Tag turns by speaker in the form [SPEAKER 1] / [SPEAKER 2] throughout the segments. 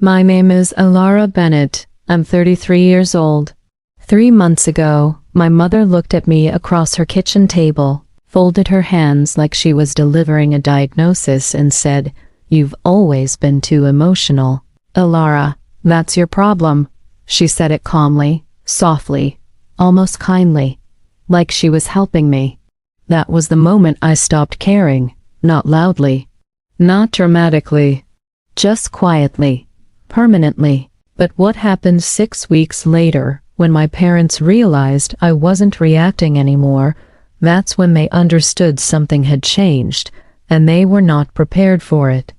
[SPEAKER 1] My name is Alara Bennett. I'm 33 years old. 3 months ago, my mother looked at me across her kitchen table, folded her hands like she was delivering a diagnosis and said, "You've always been too emotional. Alara, that's your problem." She said it calmly, softly, almost kindly, like she was helping me. That was the moment I stopped caring, not loudly, not dramatically, just quietly, permanently. But what happened 6 weeks later, when my parents realized I wasn't reacting anymore, that's when they understood something had changed, and they were not prepared for it.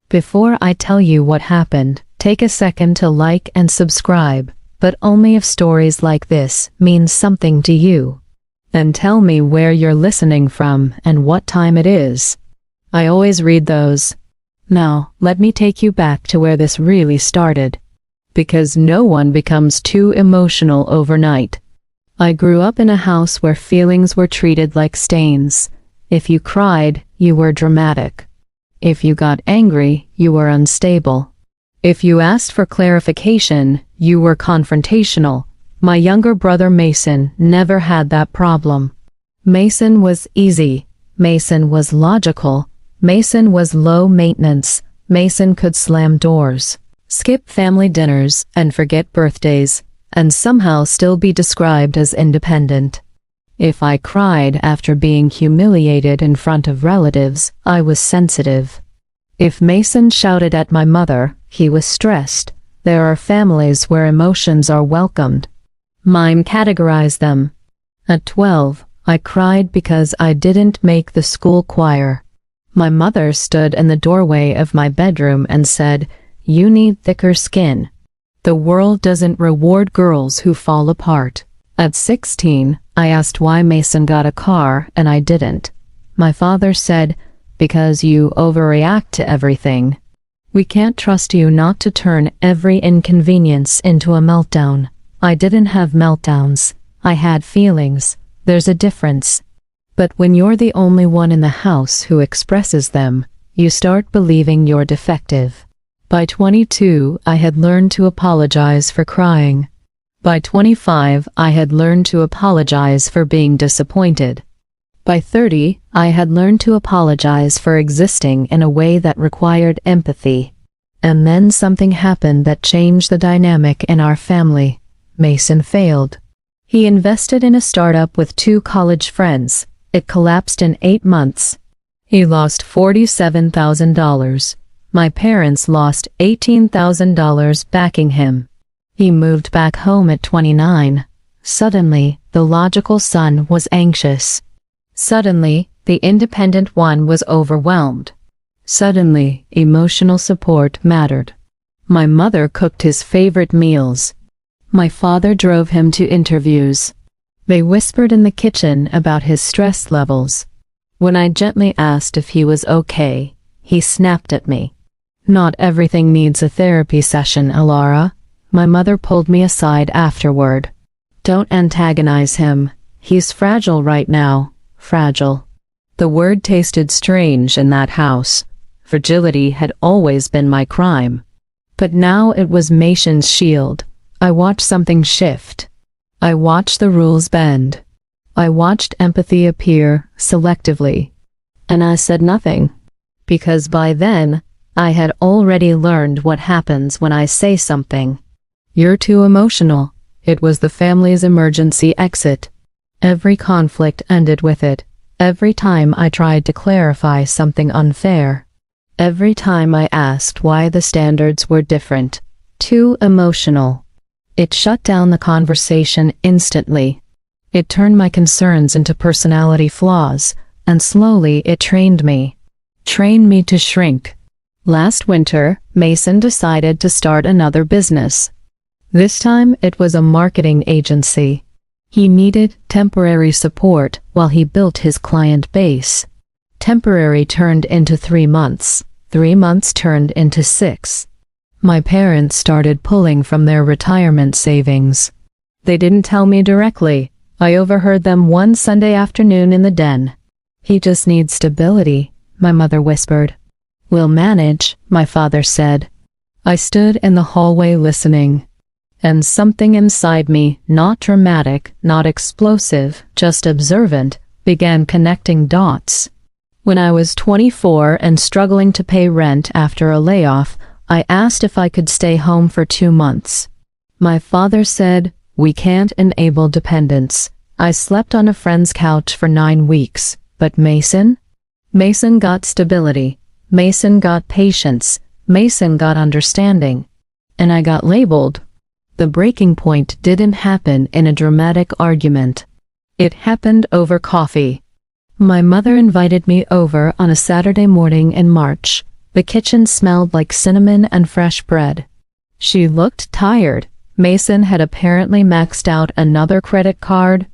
[SPEAKER 1] Before I tell you what happened, take a second to like and subscribe, but only if stories like this mean something to you. And tell me where you're listening from and what time it is. I always read those. Now, let me take you back to where this really started. Because no one becomes too emotional overnight. I grew up in a house where feelings were treated like stains. If you cried, you were dramatic. If you got angry, you were unstable. If you asked for clarification, you were confrontational. My younger brother Mason never had that problem. Mason was easy. Mason was logical. Mason was low maintenance. Mason could slam doors, skip family dinners, and forget birthdays, and somehow still be described as independent. If I cried after being humiliated in front of relatives, I was sensitive. If Mason shouted at my mother, he was stressed. There are families where emotions are welcomed. Mine categorized them. At 12, I cried because I didn't make the school choir. My mother stood in the doorway of my bedroom and said, "You need thicker skin. The world doesn't reward girls who fall apart." At 16, I asked why Mason got a car and I didn't. My father said, "Because you overreact to everything. We can't trust you not to turn every inconvenience into a meltdown." I didn't have meltdowns. I had feelings. There's a difference. But when you're the only one in the house who expresses them, you start believing you're defective. By 22, I had learned to apologize for crying. By 25, I had learned to apologize for being disappointed. By 30, I had learned to apologize for existing in a way that required empathy. And then something happened that changed the dynamic in our family. Mason failed. He invested in a startup with 2 college friends. It collapsed in 8 months. He lost $47,000. My parents lost $18,000 backing him. He moved back home at 29. Suddenly, the logical son was anxious. Suddenly, the independent one was overwhelmed. Suddenly, emotional support mattered. My mother cooked his favorite meals. My father drove him to interviews. They whispered in the kitchen about his stress levels. When I gently asked if he was okay, he snapped at me. "Not everything needs a therapy session, Alara." My mother pulled me aside afterward. "Don't antagonize him. He's fragile right now." Fragile. The word tasted strange in that house. Fragility had always been my crime. But now it was Mason's shield. I watched something shift. I watched the rules bend. I watched empathy appear selectively. And I said nothing. Because by then, I had already learned what happens when I say something. "You're too emotional." It was the family's emergency exit. Every conflict ended with it. Every time I tried to clarify something unfair. Every time I asked why the standards were different. Too emotional. It shut down the conversation instantly. It turned my concerns into personality flaws, and slowly it trained me. Trained me to shrink. Last winter, Mason decided to start another business. This time, it was a marketing agency. He needed temporary support while he built his client base. Temporary turned into 3 months. 3 months turned into 6. My parents started pulling from their retirement savings. They didn't tell me directly. I overheard them one Sunday afternoon in the den. "He just needs stability," my mother whispered. "We'll manage," my father said. I stood in the hallway listening, and something inside me, not dramatic, not explosive, just observant, began connecting dots. When I was 24 and struggling to pay rent after a layoff, I asked if I could stay home for 2 months. My father said, "We can't enable dependence." I slept on a friend's couch for 9 weeks. But Mason? Mason got stability. Mason got patience. Mason got understanding. And I got labeled. The breaking point didn't happen in a dramatic argument. It happened over coffee. My mother invited me over on a Saturday morning in March. The kitchen smelled like cinnamon and fresh bread. She looked tired. Mason had apparently maxed out another credit card.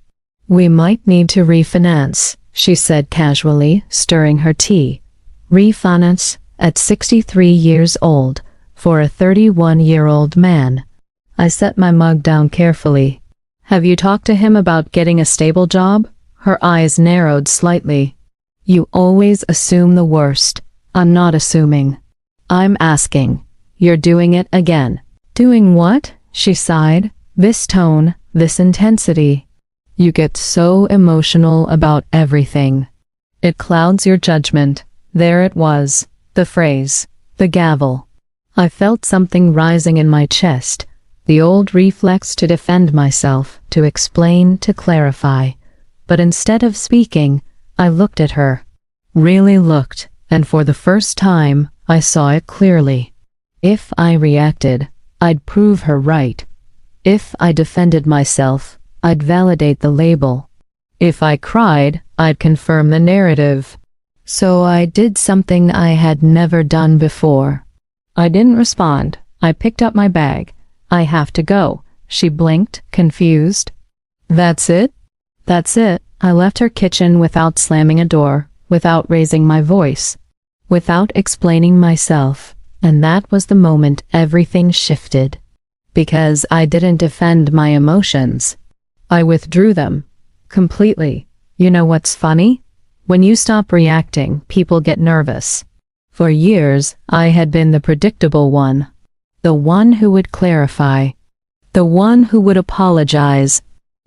[SPEAKER 1] "We might need to refinance," she said casually, stirring her tea. Refinance at 63 years old for a 31-year-old man. I set my mug down carefully. "Have you talked to him about getting a stable job?" Her eyes narrowed slightly. "You always assume the worst." "I'm not assuming. I'm asking. You're doing it again." "Doing what?" she sighed. "This tone, this intensity. You get so emotional about everything. It clouds your judgment." There it was, the phrase, the gavel. I felt something rising in my chest, the old reflex to defend myself, to explain, to clarify. But instead of speaking, I looked at her. Really looked, and for the first time, I saw it clearly. If I reacted, I'd prove her right. If I defended myself, I'd validate the label. If I cried, I'd confirm the narrative. So I did something I had never done before. I didn't respond. I picked up my bag. "I have to go." She blinked, confused. "That's it?" "That's it." I left her kitchen without slamming a door, without raising my voice, without explaining myself. And that was the moment everything shifted. Because I didn't defend my emotions. I withdrew them. Completely. You know what's funny? When you stop reacting, people get nervous. For years, I had been the predictable one. The one who would clarify. The one who would apologize.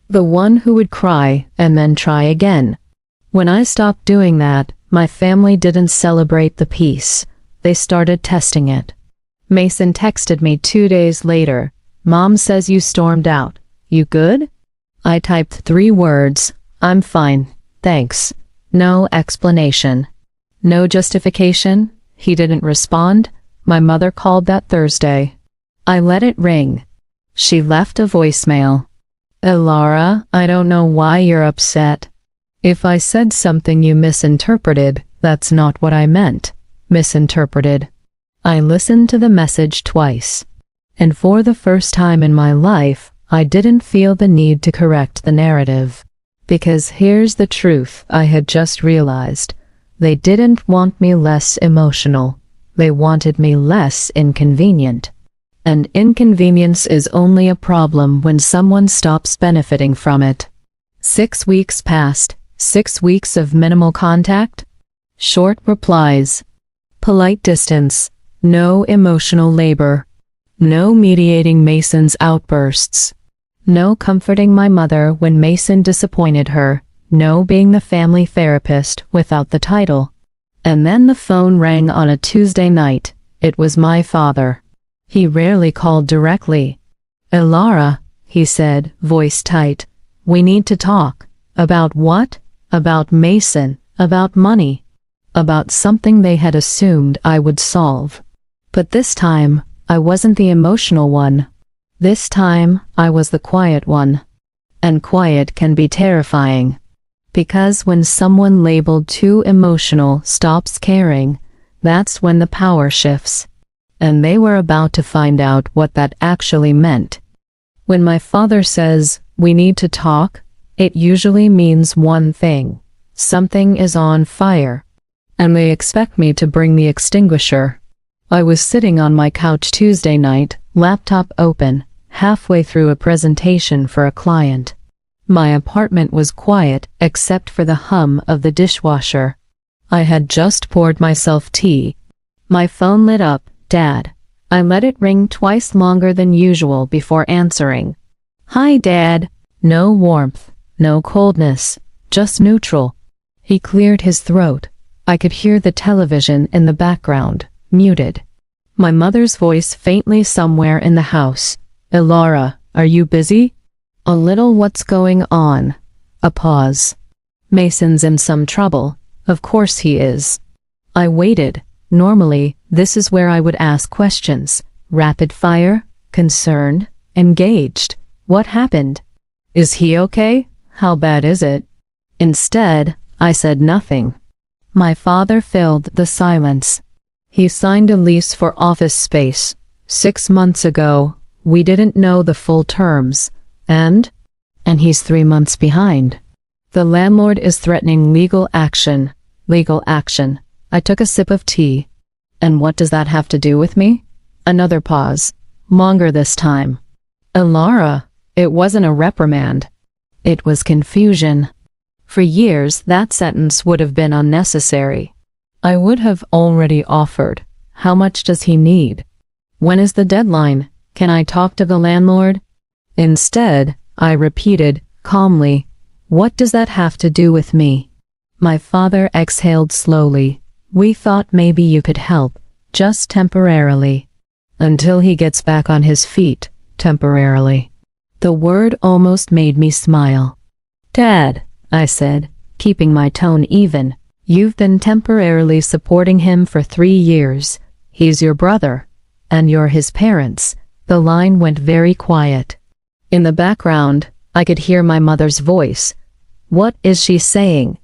[SPEAKER 1] The one who would cry and then try again. When I stopped doing that, my family didn't celebrate the peace. They started testing it. Mason texted me 2 days later. "Mom says you stormed out. You good?" I typed 3 words. "I'm fine, thanks." No explanation. No justification. He didn't respond. My mother called that Thursday. I let it ring. She left a voicemail. "Elara, I don't know why you're upset. If I said something you misinterpreted, that's not what I meant." Misinterpreted. I listened to the message twice. And for the first time in my life, I didn't feel the need to correct the narrative. Because here's the truth I had just realized. They didn't want me less emotional. They wanted me less inconvenient. And inconvenience is only a problem when someone stops benefiting from it. 6 weeks passed. 6 weeks of minimal contact. Short replies. Polite distance. No emotional labor. No mediating Mason's outbursts. No comforting my mother when Mason disappointed her. No being the family therapist without the title. And then the phone rang on a Tuesday night. It was my father. He rarely called directly. "Elara," he said, voice tight. "We need to talk." About what? About Mason. About money. About something they had assumed I would solve. But this time, I wasn't the emotional one. This time, I was the quiet one. And quiet can be terrifying. Because when someone labeled too emotional stops caring, that's when the power shifts. And they were about to find out what that actually meant. When my father says, "We need to talk," it usually means one thing. Something is on fire. And they expect me to bring the extinguisher. I was sitting on my couch Tuesday night, laptop open, halfway through a presentation for a client. My apartment was quiet except for the hum of the dishwasher. I had just poured myself tea. My phone lit up. "Dad." I let it ring twice longer than usual before answering. "Hi, Dad." No warmth, no coldness, just neutral. He cleared his throat. I could hear the television in the background, muted. My mother's voice faintly somewhere in the house. "Elara, are you busy?" A little "what's going on?" A pause. "Mason's in some trouble." "Of course he is." I waited. Normally, this is where I would ask questions. Rapid fire, concerned, engaged. What happened? "Is he okay? How bad is it?" Instead, I said nothing. My father filled the silence. "He signed a lease for office space 6 months ago. We didn't know the full terms. And he's 3 months behind. The landlord is threatening legal action." Legal action. I took a sip of tea. "And what does that have to do with me?" Another pause. Longer this time. "Elara, it wasn't a reprimand. It was confusion." For years, that sentence would have been unnecessary. I would have already offered. "How much does he need? When is the deadline? Can I talk to the landlord?" Instead, I repeated, calmly, "What does that have to do with me?" My father exhaled slowly. "We thought maybe you could help, just temporarily." "Until he gets back on his feet, temporarily." The word almost made me smile. "Dad," I said, keeping my tone even, "you've been temporarily supporting him for 3 years. He's your brother, and you're his parents." The line went very quiet. In the background, I could hear my mother's voice. "What is she saying?"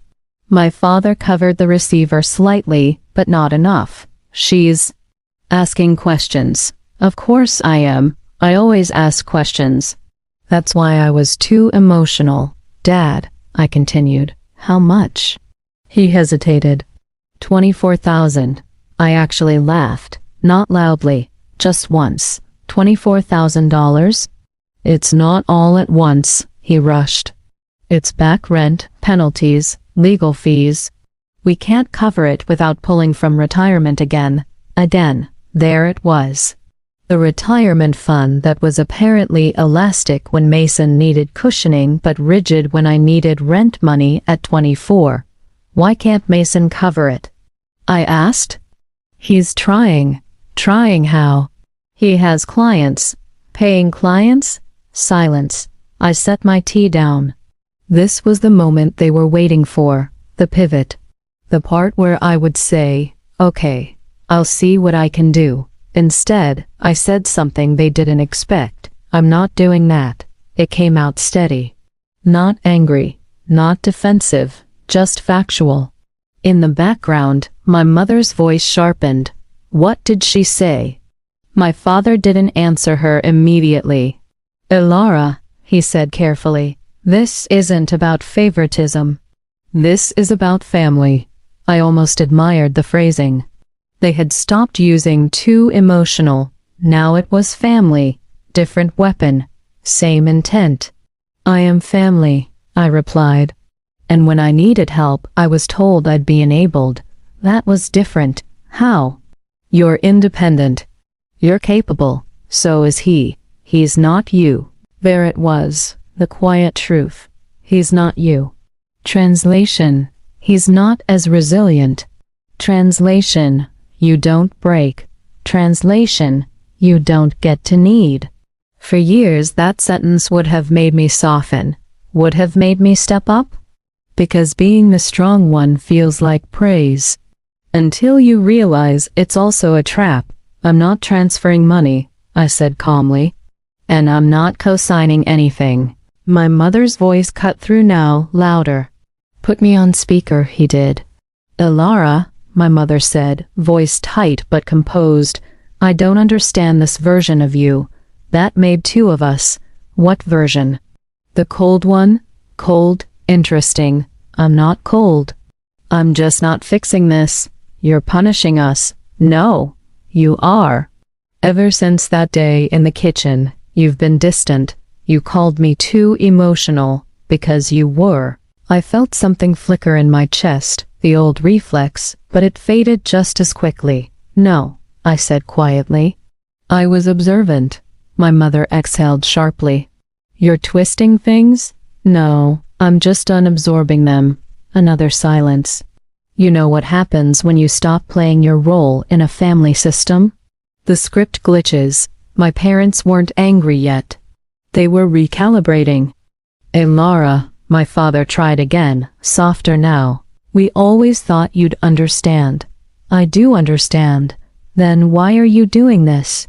[SPEAKER 1] My father covered the receiver slightly, but not enough. "She's asking questions." "Of course I am. I always ask questions." "That's why I was too emotional." "Dad," I continued, "how much?" He hesitated. 24,000. I actually laughed, not loudly, just once. $24,000? "It's not all at once," he rushed. "It's back rent, penalties, legal fees. We can't cover it without pulling from retirement again." Again, there it was. The retirement fund that was apparently elastic when Mason needed cushioning but rigid when I needed rent money at 24. Why can't Mason cover it? I asked. "He's trying." "Trying how?" "He has clients." "Paying clients?" Silence. I set my tea down. This was the moment they were waiting for, the pivot. The part where I would say, "Okay, I'll see what I can do." Instead, I said something they didn't expect. "I'm not doing that." It came out steady. Not angry, not defensive, just factual. In the background, my mother's voice sharpened. What did she say? My father didn't answer her immediately. "Elara," he said carefully, "this isn't about favoritism. This is about family." I almost admired the phrasing. They had stopped using "too emotional." Now it was family. Different weapon. Same intent. "I am family," I replied. "And when I needed help, I was told I'd be enabled." That was different. How? "You're independent. You're capable. So is he. He's not you." There it was, the quiet truth. He's not you. Translation: he's not as resilient. Translation: you don't break. Translation: you don't get to need. For years that sentence would have made me soften, would have made me step up. Because being the strong one feels like praise. Until you realize it's also a trap. "I'm not transferring money," I said calmly. "And I'm not co-signing anything." My mother's voice cut through now, louder. "Put me on speaker," he did. "Elara," my mother said, voice tight but composed, "I don't understand this version of you. That made 2 of us. What version?" "The cold one?" "Cold, interesting. I'm not cold. I'm just not fixing this. You're punishing us." "No, you are. Ever since that day in the kitchen, you've been distant. You called me too emotional, because you were." I felt something flicker in my chest, the old reflex, but it faded just as quickly. "No," I said quietly. I was observant. My mother exhaled sharply. You're twisting things? No, I'm just unabsorbing them. Another silence. You know what happens when you stop playing your role in a family system? The script glitches. My parents weren't angry yet. They were recalibrating. Lara, my father tried again, softer now. We always thought you'd understand. I do understand. Then why are you doing this?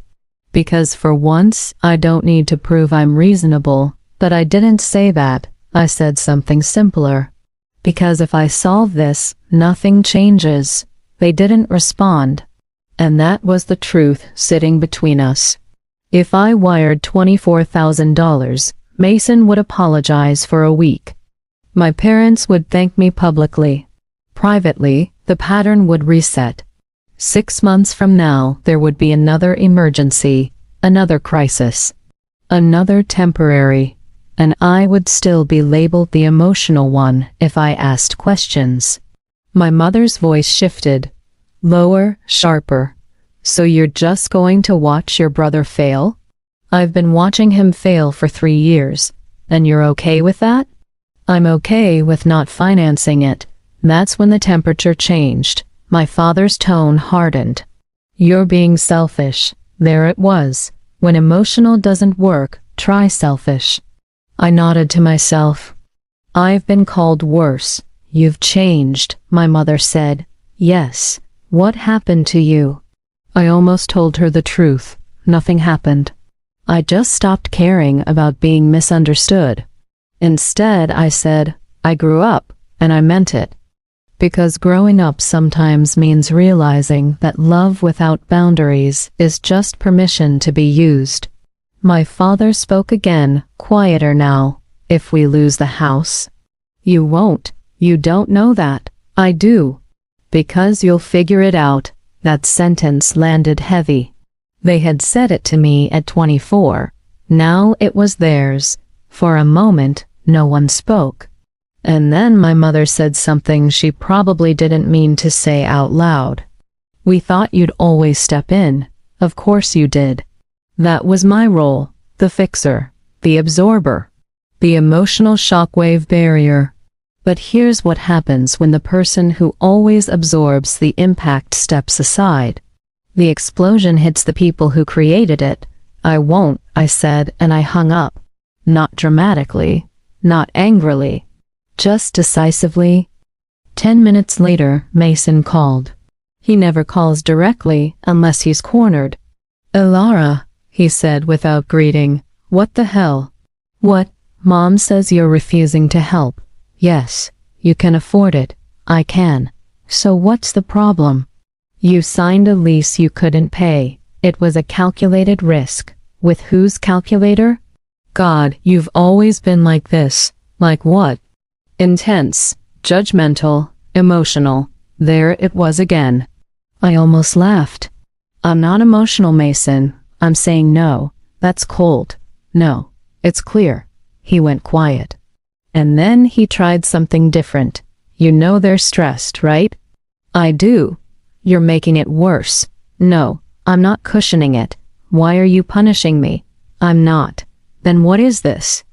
[SPEAKER 1] Because for once, I don't need to prove I'm reasonable. But I didn't say that. I said something simpler. Because if I solve this, nothing changes. They didn't respond. And that was the truth sitting between us. If I wired $24,000, Mason would apologize for a week. My parents would thank me publicly. Privately, the pattern would reset. 6 months from now, there would be another emergency, another crisis, another temporary, and I would still be labeled the emotional one if I asked questions. My mother's voice shifted, lower, sharper. So you're just going to watch your brother fail? I've been watching him fail for 3 years, and you're okay with that? I'm okay with not financing it. That's when the temperature changed. My father's tone hardened. You're being selfish. There it was. When emotional doesn't work, try selfish. I nodded to myself. I've been called worse. You've changed, my mother said. Yes. What happened to you? I almost told her the truth. Nothing happened. I just stopped caring about being misunderstood. Instead, I said, I grew up, and I meant it. Because growing up sometimes means realizing that love without boundaries is just permission to be used. My father spoke again, quieter now. If we lose the house? You won't. You don't know that. I do. Because you'll figure it out. That sentence landed heavy. They had said it to me at 24. Now it was theirs. For a moment, no one spoke. And then my mother said something she probably didn't mean to say out loud. We thought you'd always step in. Of course you did. That was my role, the fixer, the absorber, the emotional shockwave barrier. But here's what happens when the person who always absorbs the impact steps aside. The explosion hits the people who created it. I won't, I said, and I hung up. Not dramatically, not angrily. Just decisively. 10 minutes later, Mason called. He never calls directly unless he's cornered. Lara, he said without greeting. What the hell? What? Mom says you're refusing to help. Yes, you can afford it. I can. So what's the problem? You signed a lease you couldn't pay. It was a calculated risk. With whose calculator? God, you've always been like this. Like what? Intense, judgmental, emotional. There it was again. I almost laughed. I'm not emotional, Mason. I'm saying no. That's cold. No, it's clear. He went quiet. And then he tried something different. You know they're stressed, right? I do. You're making it worse. No, I'm not cushioning it. Why are you punishing me? I'm not. Then what is this?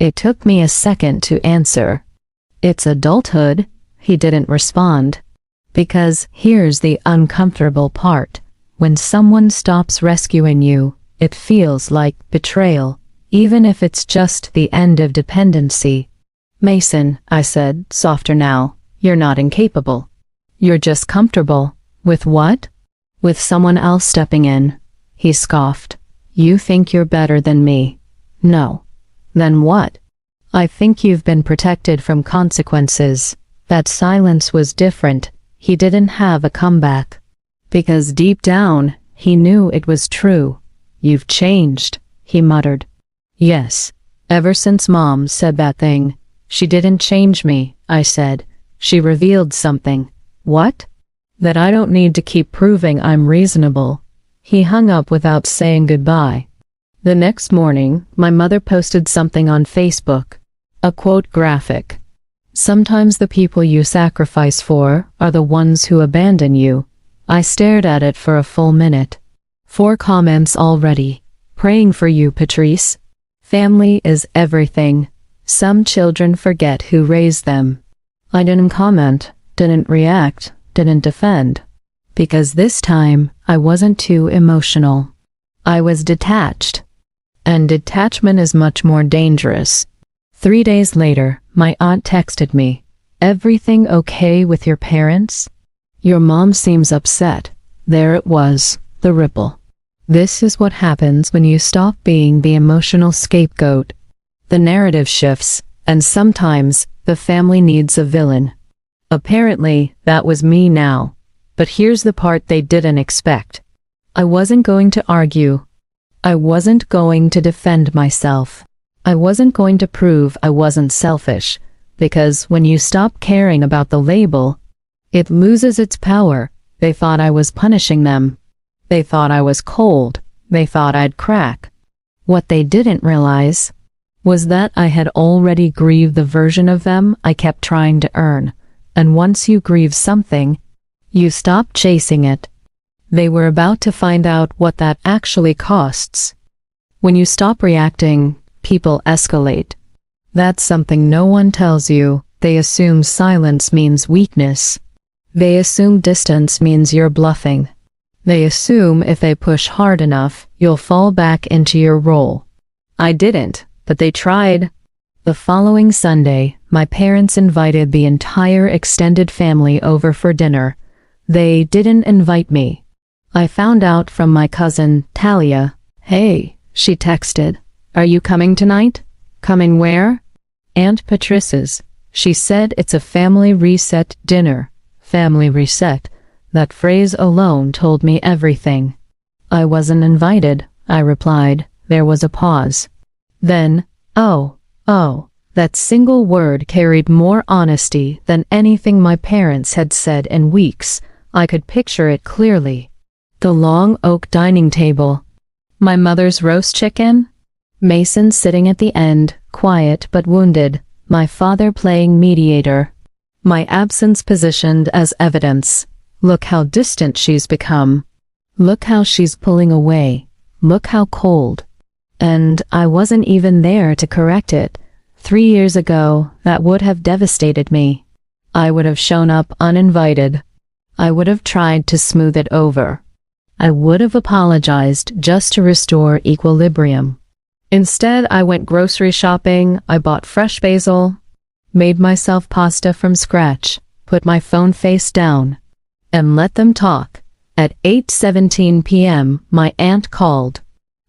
[SPEAKER 1] It took me a second to answer. It's adulthood. He didn't respond. Because here's the uncomfortable part. When someone stops rescuing you, it feels like betrayal, even if it's just the end of dependency. Mason, I said, softer now, you're not incapable. You're just comfortable. With what? With someone else stepping in. He scoffed. You think you're better than me. No. Then what? I think you've been protected from consequences. That silence was different. He didn't have a comeback. Because deep down, he knew it was true. You've changed, he muttered. Yes. Ever since Mom said that thing. She didn't change me, I said. She revealed something. What? That I don't need to keep proving I'm reasonable. He hung up without saying goodbye. The next morning, my mother posted something on Facebook. A quote graphic. Sometimes the people you sacrifice for are the ones who abandon you. I stared at it for a full minute. 4 comments already. Praying for you, Patrice. Family is everything. Some children forget who raised them. I didn't comment, didn't react, didn't defend. Because this time, I wasn't too emotional. I was detached. And detachment is much more dangerous. 3 days later, my aunt texted me. Everything okay with your parents? Your mom seems upset. There it was, the ripple. This is what happens when you stop being the emotional scapegoat. The narrative shifts, and sometimes, the family needs a villain. Apparently, that was me now. But here's the part they didn't expect. I wasn't going to argue. I wasn't going to defend myself. I wasn't going to prove I wasn't selfish, because when you stop caring about the label, it loses its power. They thought I was punishing them. They thought I was cold. They thought I'd crack. What they didn't realize was that I had already grieved the version of them I kept trying to earn, and once you grieve something, you stop chasing it. They were about to find out what that actually costs. When you stop reacting, people escalate. That's something no one tells you. They assume silence means weakness. They assume distance means you're bluffing. They assume if they push hard enough, you'll fall back into your role. I didn't, but they tried. The following Sunday, my parents invited the entire extended family over for dinner. They didn't invite me. I found out from my cousin, Talia. Hey, she texted. Are you coming tonight? Coming where? Aunt Patrice's. She said it's a family reset dinner. Family reset. That phrase alone told me everything. I wasn't invited, I replied. There was a pause. Then, oh, that single word carried more honesty than anything my parents had said in weeks. I could picture it clearly. The long oak dining table. My mother's roast chicken. Mason sitting at the end, quiet but wounded. My father playing mediator. My absence positioned as evidence. Look how distant she's become. Look how she's pulling away. Look how cold. And I wasn't even there to correct it. 3 years ago, that would have devastated me. I would have shown up uninvited. I would have tried to smooth it over. I would have apologized just to restore equilibrium. Instead, I went grocery shopping. I bought fresh basil, made myself pasta from scratch, put my phone face down, and let them talk. At 8:17 p.m., my aunt called.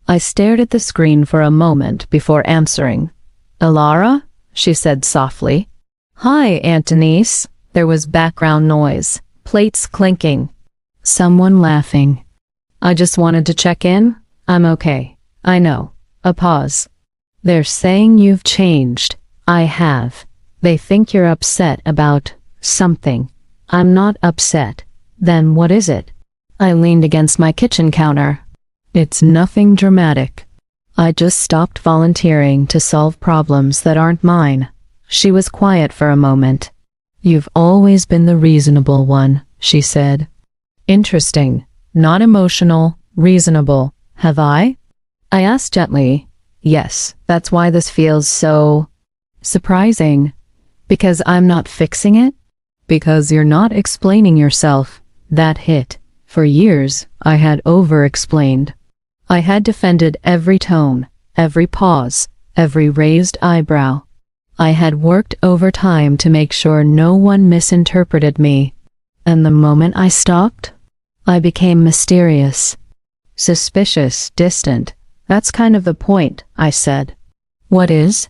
[SPEAKER 1] I stared at the screen for a moment before answering. Elara? She said softly. Hi, Aunt Denise. There was background noise, plates clinking, someone laughing. I just wanted to check in. I'm okay. I know. A pause. They're saying you've changed. I have. They think you're upset about something. I'm not upset. Then what is it? I leaned against my kitchen counter. It's nothing dramatic. I just stopped volunteering to solve problems that aren't mine. She was quiet for a moment. You've always been the reasonable one, she said. Interesting. Not emotional, reasonable. Have I? I asked gently. Yes, that's why this feels so surprising. Because I'm not fixing it? Because you're not explaining yourself. That hit. For years, I had over-explained. I had defended every tone, every pause, every raised eyebrow. I had worked overtime to make sure no one misinterpreted me. And the moment I stopped, I became mysterious, suspicious, distant. That's kind of the point, I said. What is?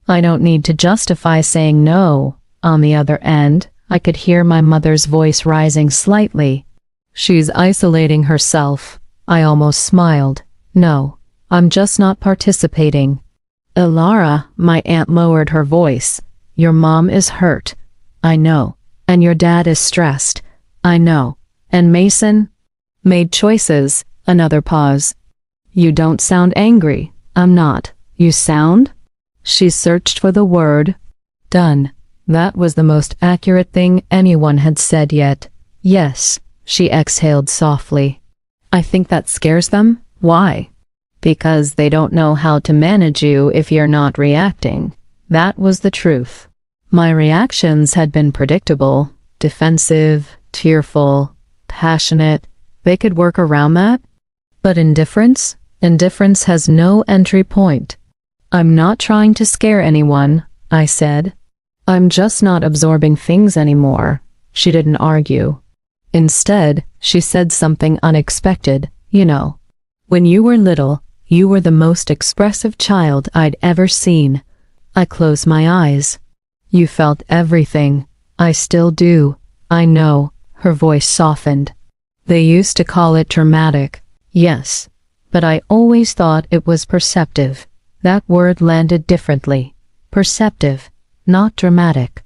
[SPEAKER 1] I don't need to justify saying no. On the other end, I could hear my mother's voice rising slightly. She's isolating herself. I almost smiled. No, I'm just not participating. Elara, my aunt lowered her voice. Your mom is hurt. I know. And your dad is stressed. I know. And Mason made choices. Another pause. You don't sound angry. I'm not. You sound? She searched for the word. Done. That was the most accurate thing anyone had said yet. Yes, she exhaled softly. I think that scares them. Why? Because they don't know how to manage you if you're not reacting. That was the truth. My reactions had been predictable, defensive, tearful, passionate. They could work around that. But indifference? Indifference has no entry point. I'm not trying to scare anyone, I said. I'm just not absorbing things anymore. She didn't argue. Instead, she said something unexpected. You know, when you were little, you were the most expressive child I'd ever seen. I closed my eyes. You felt everything. I still do. I know. Her voice softened. They used to call it dramatic. Yes, but I always thought it was perceptive. That word landed differently. Perceptive, not dramatic.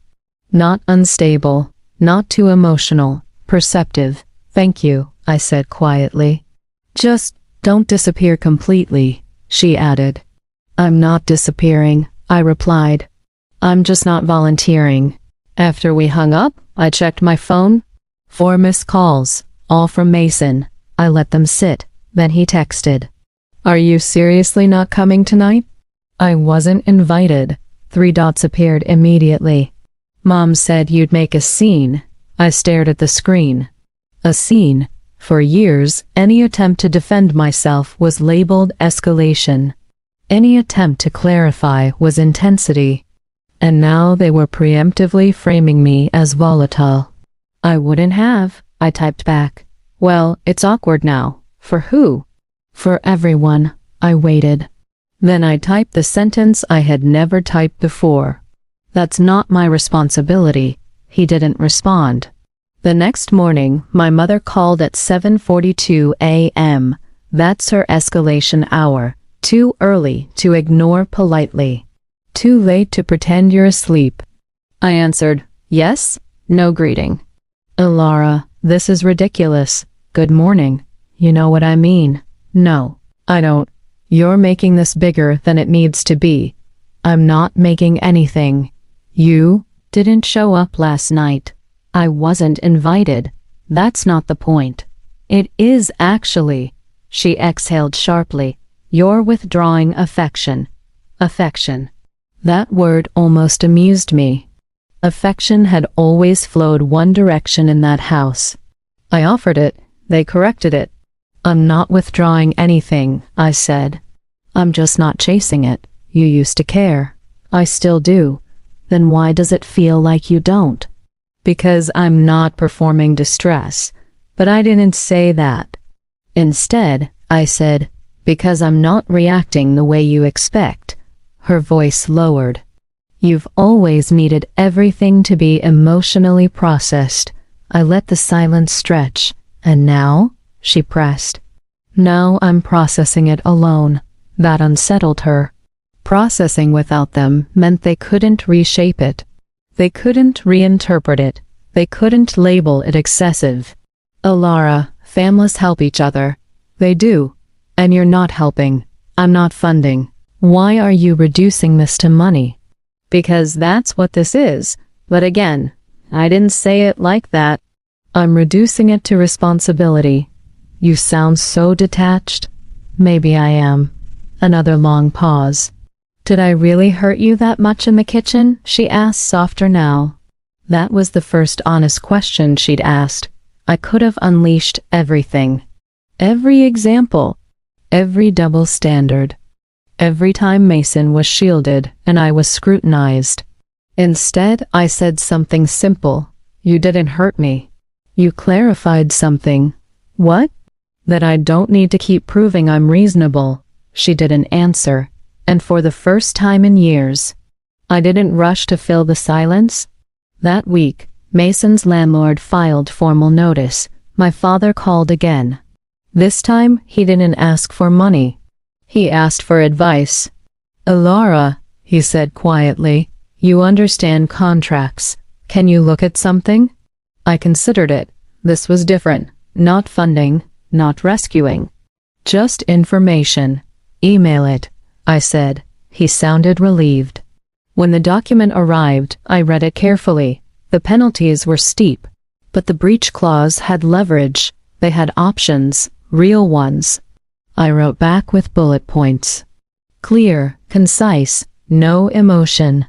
[SPEAKER 1] Not unstable, not too emotional. Perceptive. Thank you, I said quietly. Just don't disappear completely, she added. I'm not disappearing, I replied. I'm just not volunteering. After we hung up, I checked my phone. 4 missed calls, all from Mason. I let them sit. Then he texted. Are you seriously not coming tonight? I wasn't invited. 3 dots appeared immediately. Mom said you'd make a scene. I stared at the screen. A scene. For years, any attempt to defend myself was labeled escalation. Any attempt to clarify was intensity. And now they were preemptively framing me as volatile. I wouldn't have, I typed back. Well, it's awkward now. For who? For everyone. I waited. Then I typed the sentence I had never typed before. That's not my responsibility. He didn't respond. The next morning, my mother called at 7:42 a.m. That's her escalation hour. Too early to ignore politely. Too late to pretend you're asleep. I answered, yes, no greeting. Ilara, this is ridiculous. Good morning. You know what I mean. No, I don't. You're making this bigger than it needs to be. I'm not making anything. You didn't show up last night. I wasn't invited. That's not the point. It is actually. She exhaled sharply. You're withdrawing affection. Affection. That word almost amused me. Affection had always flowed one direction in that house. I offered it. They corrected it. I'm not withdrawing anything, I said. I'm just not chasing it. You used to care. I still do. Then why does it feel like you don't? Because I'm not performing distress. But I didn't say that. Instead, I said, because I'm not reacting the way you expect. Her voice lowered. You've always needed everything to be emotionally processed. I let the silence stretch. And now? She pressed. Now I'm processing it alone. That unsettled her. Processing without them meant they couldn't reshape it. They couldn't reinterpret it. They couldn't label it excessive. Ilara, families help each other. They do. And you're not helping. I'm not funding. Why are you reducing this to money? Because that's what this is. But again, I didn't say it like that. I'm reducing it to responsibility. You sound so detached. Maybe I am. Another long pause. Did I really hurt you that much in the kitchen? She asked, softer now. That was the first honest question she'd asked. I could have unleashed everything. Every example. Every double standard. Every time Mason was shielded and I was scrutinized. Instead, I said something simple. You didn't hurt me. You clarified something. What? That I don't need to keep proving I'm reasonable. She didn't answer. And for the first time in years, I didn't rush to fill the silence. That week, Mason's landlord filed formal notice. My father called again. This time, he didn't ask for money. He asked for advice. Ilara, he said quietly, you understand contracts. Can you look at something? I considered it. This was different. Not funding, not rescuing. Just information. Email it, I said. He sounded relieved. When the document arrived, I read it carefully. The penalties were steep, but the breach clause had leverage. They had options, Real ones. I wrote back with bullet points. Clear, concise, no emotion.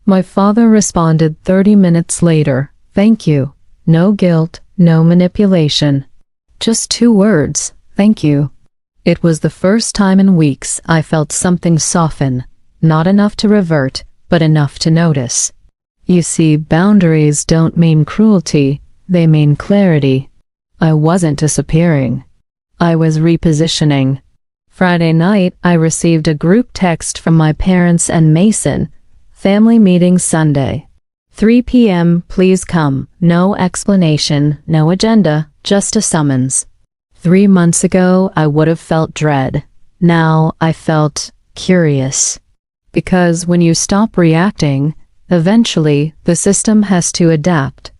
[SPEAKER 1] My father responded 30 minutes later, "Thank you. No guilt, no manipulation." Just 2 words, "Thank you." It was the first time in weeks I felt something soften, not enough to revert, but enough to notice. You see, boundaries don't mean cruelty, they mean clarity. I wasn't disappearing. I was repositioning. Friday night, I received a group text from my parents and Mason. Family meeting Sunday. 3 p.m. Please come. No explanation, no agenda, just a summons. 3 months ago, I would have felt dread. Now, I felt curious. Because when you stop reacting, eventually, the system has to adapt.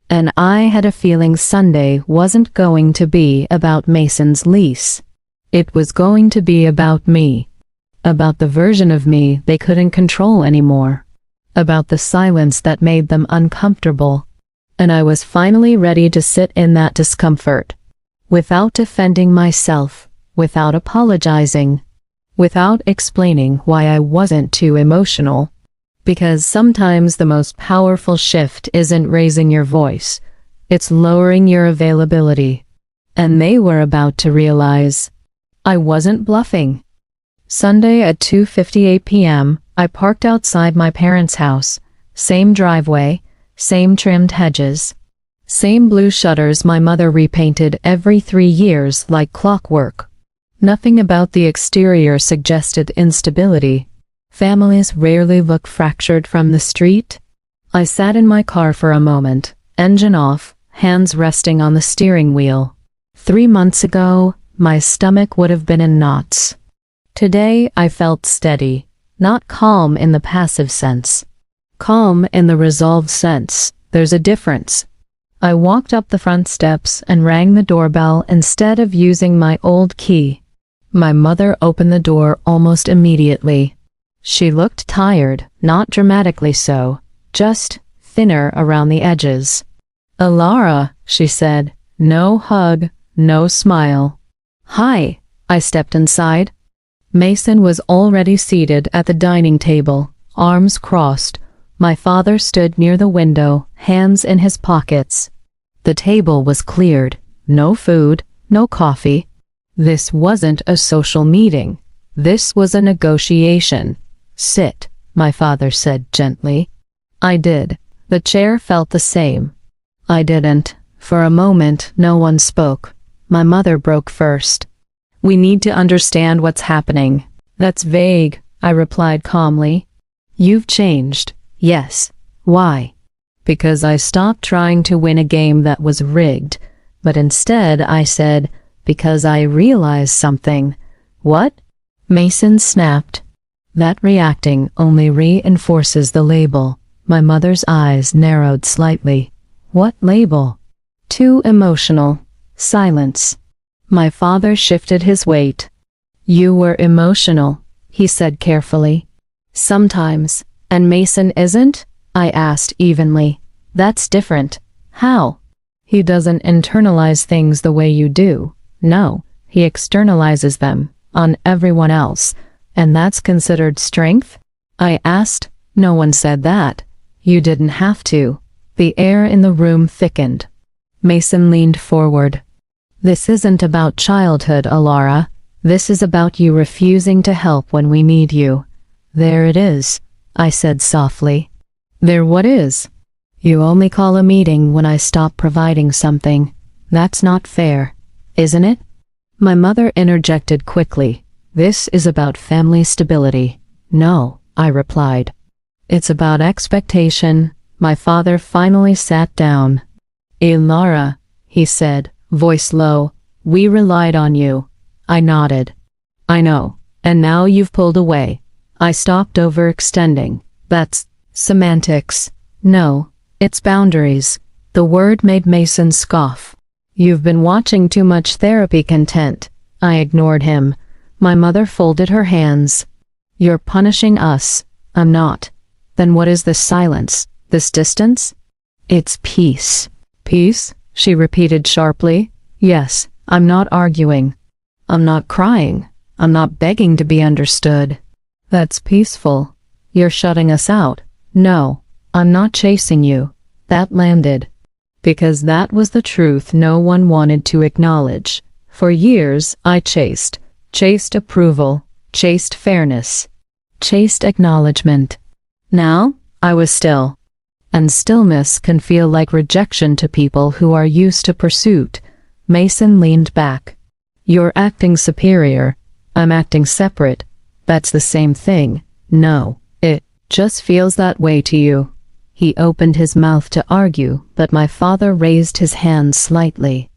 [SPEAKER 1] And I had a feeling Sunday wasn't going to be about Mason's lease. It was going to be about me. About the version of me they couldn't control anymore. About the silence that made them uncomfortable. And I was finally ready to sit in that discomfort. Without defending myself, without apologizing, without explaining why I wasn't too emotional. Because sometimes the most powerful shift isn't raising your voice, it's lowering your availability. And they were about to realize I wasn't bluffing. Sunday at 2:58 p.m., I parked outside my parents' house. Same driveway, same trimmed hedges, same blue shutters my mother repainted every 3 years like clockwork. Nothing about the exterior suggested instability. Families rarely look fractured from the street. I sat in my car for a moment, engine off, hands resting on the steering wheel. 3 months ago, my stomach would have been in knots. Today, I felt steady, not calm in the passive sense. Calm in the resolved sense. There's a difference. I walked up the front steps and rang the doorbell instead of using my old key. My mother opened the door almost immediately. She looked tired, not dramatically so, just thinner around the edges. "Alara," she said. No hug, no smile. "Hi," I stepped inside. Mason was already seated at the dining table, arms crossed. My father stood near the window, hands in his pockets. The table was cleared. No food, no coffee. This wasn't a social meeting. This was a negotiation. "Sit," my father said gently. I did. The chair felt the same. I didn't. For a moment, no one spoke. My mother broke first. "We need to understand what's happening." "That's vague," I replied calmly. "You've changed." "Yes." "Why?" "Because I stopped trying to win a game that was rigged, but instead I said, because I realized something." "What?" Mason snapped. "That reacting only reinforces the label." My mother's eyes narrowed slightly. "What label?" "Too emotional." Silence. My father shifted his weight. "You were emotional," he said carefully. "Sometimes. And Mason isn't?" I asked evenly. "That's different." "How?" "He doesn't internalize things the way you do. No, he externalizes them on everyone else. And that's considered strength?" I asked. "No one said that. You didn't have to." The air in the room thickened. Mason leaned forward. "This isn't about childhood, Alara. This is about you refusing to help when we need you." "There it is," I said softly. "There what is?" "You only call a meeting when I stop providing something. That's not fair, isn't it?" My mother interjected quickly. "This is about family stability." "No," I replied. "It's about expectation." My father finally sat down. "Alara," he said, voice low, "we relied on you." I nodded. "I know. And now you've pulled away." I stopped overextending. "That's semantics." "No, it's boundaries." The word made Mason scoff. "You've been watching too much therapy content." I ignored him. My mother folded her hands. "You're punishing us." "I'm not." "Then what is this silence, this distance?" "It's peace." "Peace?" she repeated sharply. "Yes, I'm not arguing. I'm not crying. I'm not begging to be understood. That's peaceful. You're shutting us out. No, I'm not chasing you. That landed. Because that was the truth no one wanted to acknowledge. For years, I chased approval, chased fairness, chased acknowledgement. Now, I was still. And stillness can feel like rejection to people who are used to pursuit. Mason leaned back. You're acting superior. I'm acting separate. That's the same thing. No, it just feels that way to you. He opened his mouth to argue, but my father raised his hand slightly.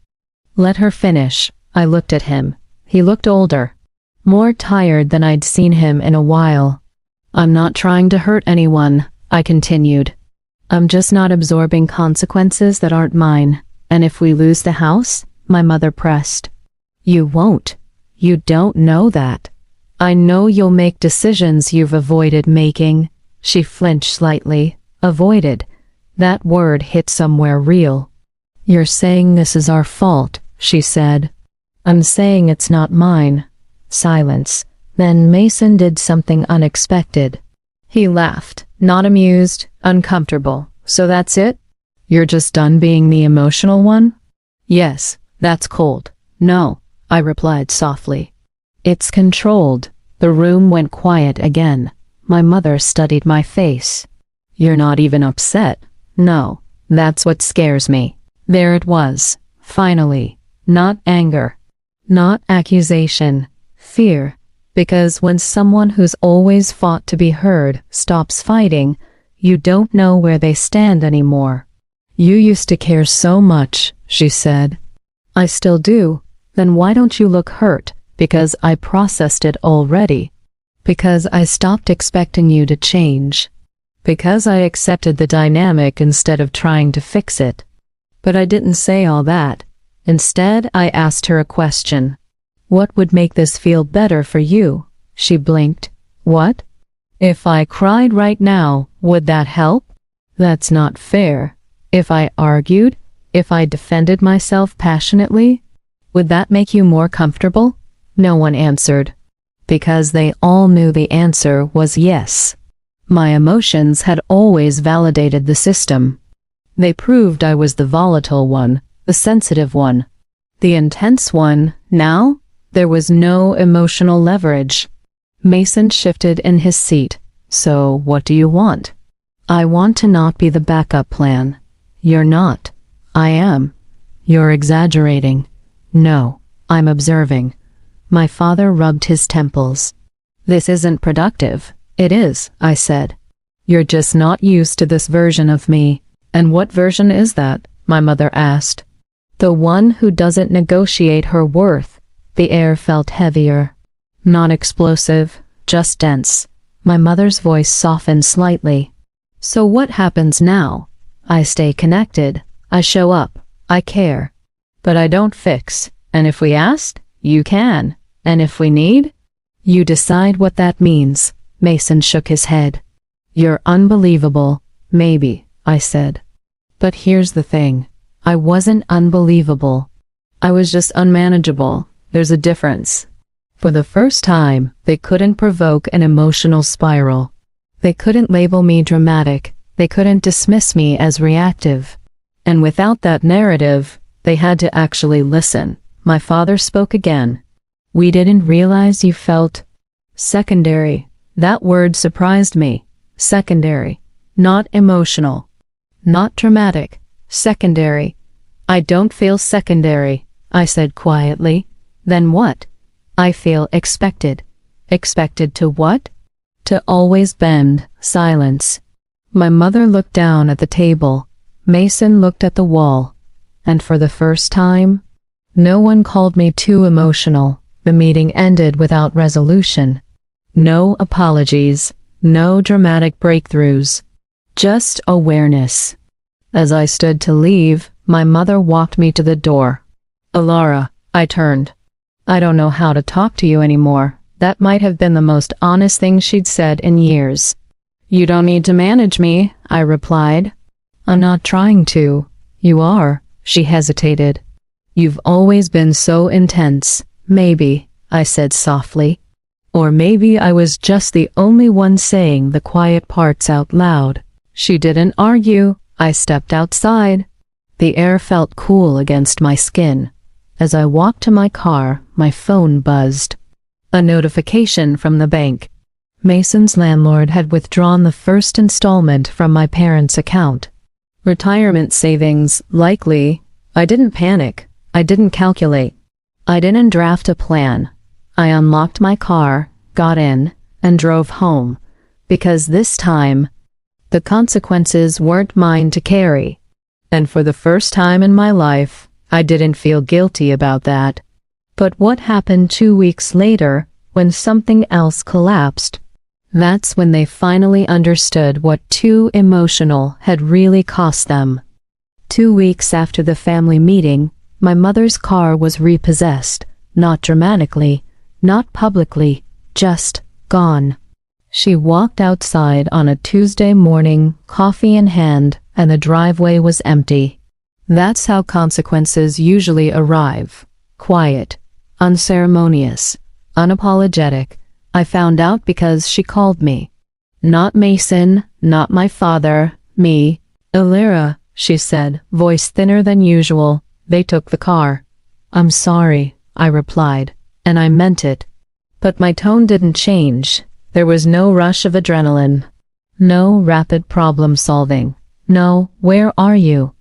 [SPEAKER 1] Let her finish. I looked at him. He looked older, more tired than I'd seen him in a while. I'm not trying to hurt anyone, I continued. I'm just not absorbing consequences that aren't mine. And if we lose the house, my mother pressed. You won't. You don't know that. I know you'll make decisions you've avoided making. She flinched slightly. Avoided. That word hit somewhere real. You're saying this is our fault, she said. I'm saying it's not mine. Silence. Then Mason did something unexpected. He laughed, not amused, uncomfortable. So that's it? You're just done being the emotional one? Yes, that's cold. No, I replied softly. It's controlled. The room went quiet again. My mother studied my face. You're not even upset. No, that's what scares me. There it was. Finally. Not anger. Not accusation. Fear. Because when someone who's always fought to be heard stops fighting, you don't know where they stand anymore. You used to care so much, she said. I still do. Then why don't you look hurt? Because I processed it already. Because I stopped expecting you to change. Because I accepted the dynamic instead of trying to fix it. But I didn't say all that. Instead, I asked her a question. What would make this feel better for you? She blinked. What? If I cried right now, would that help? That's not fair. If I argued, if I defended myself passionately, would that make you more comfortable? No one answered. Because they all knew the answer was yes. My emotions had always validated the system. They proved I was the volatile one, the sensitive one, the intense one. Now, there was no emotional leverage. Mason shifted in his seat. So, what do you want? I want to not be the backup plan. You're not. I am. You're exaggerating. No, I'm observing. My father rubbed his temples. This isn't productive. It is, I said. You're just not used to this version of me. And what version is that? My mother asked. The one who doesn't negotiate her worth. The air felt heavier. Not explosive, just dense. My mother's voice softened slightly. So what happens now? I stay connected. I show up. I care. But I don't fix. And if we ask, you can. And if we need, you decide what that means. Mason shook his head. You're unbelievable. Maybe, I said. But here's the thing. I wasn't unbelievable. I was just unmanageable. There's a difference. For the first time, they couldn't provoke an emotional spiral. They couldn't label me dramatic. They couldn't dismiss me as reactive. And without that narrative, they had to actually listen. My father spoke again. We didn't realize you felt secondary. That word surprised me. Secondary. Not emotional. Not dramatic. Secondary. I don't feel secondary, I said quietly. Then what? I feel expected. Expected to what? To always bend. Silence. My mother looked down at the table. Mason looked at the wall. And for the first time, no one called me too emotional. The meeting ended without resolution. No apologies. No dramatic breakthroughs. Just awareness. As I stood to leave, my mother walked me to the door. Alara, I turned. I don't know how to talk to you anymore. That might have been the most honest thing she'd said in years. You don't need to manage me, I replied. I'm not trying to. You are, she hesitated. You've always been so intense. Maybe, I said softly. Or maybe I was just the only one saying the quiet parts out loud. She didn't argue. I stepped outside. The air felt cool against my skin. As I walked to my car, my phone buzzed. A notification from the bank. Mason's landlord had withdrawn the first installment from my parents' account. Retirement savings, likely. I didn't panic. I didn't calculate. I didn't draft a plan. I unlocked my car, got in, and drove home, because this time, the consequences weren't mine to carry. And for the first time in my life, I didn't feel guilty about that. But what happened 2 weeks later, when something else collapsed? That's when they finally understood what too emotional had really cost them. 2 weeks after the family meeting, my mother's car was repossessed, not dramatically, not publicly, just gone. She walked outside on a Tuesday morning, coffee in hand, and the driveway was empty. That's how consequences usually arrive. Quiet, unceremonious, unapologetic. I found out because she called me. Not Mason, not my father, me. Elira, she said, voice thinner than usual. They took the car. I'm sorry, I replied, and I meant it. But my tone didn't change. There was no rush of adrenaline. No rapid problem solving. No, where are you?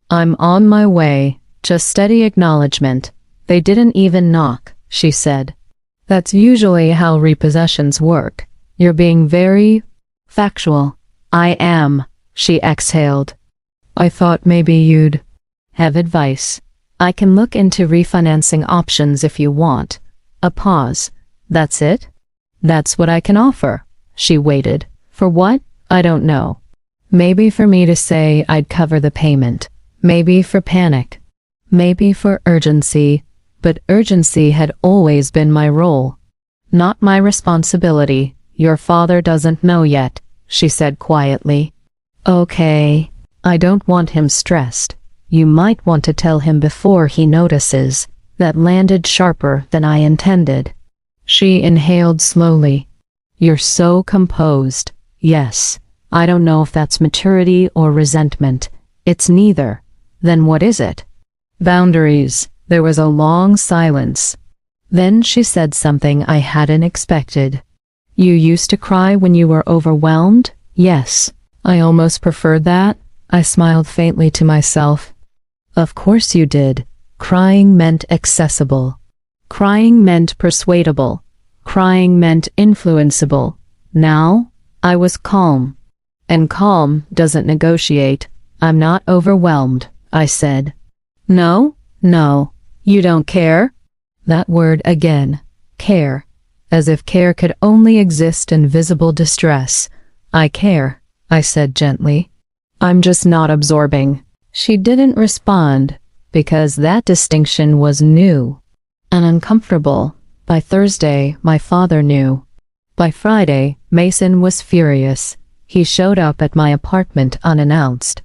[SPEAKER 1] I'm on my way. Just steady acknowledgement. They didn't even knock, she said. That's usually how repossessions work. You're being very factual. I am, she exhaled. I thought maybe you'd have advice. I can look into refinancing options if you want. A pause. That's it? That's what I can offer. She waited. For what? I don't know. Maybe for me to say I'd cover the payment. Maybe for panic. Maybe for urgency. But urgency had always been my role. Not my responsibility. Your father doesn't know yet, she said quietly. Okay. I don't want him stressed. You might want to tell him before he notices. That landed sharper than I intended. She inhaled slowly. You're so composed. Yes. I don't know if that's maturity or resentment. It's neither. Then what is it? Boundaries. There was a long silence. Then she said something I hadn't expected. You used to cry when you were overwhelmed? Yes. I almost preferred that. I smiled faintly to myself. Of course you did. Crying meant accessible. Crying meant persuadable. Crying meant influenceable. Now, I was calm. And calm doesn't negotiate. I'm not overwhelmed, I said. No, no, you don't care? That word again. Care. As if care could only exist in visible distress. I care, I said gently. I'm just not absorbing. She didn't respond, because that distinction was new and uncomfortable. By Thursday, my father knew. By Friday, Mason was furious. He showed up at my apartment unannounced.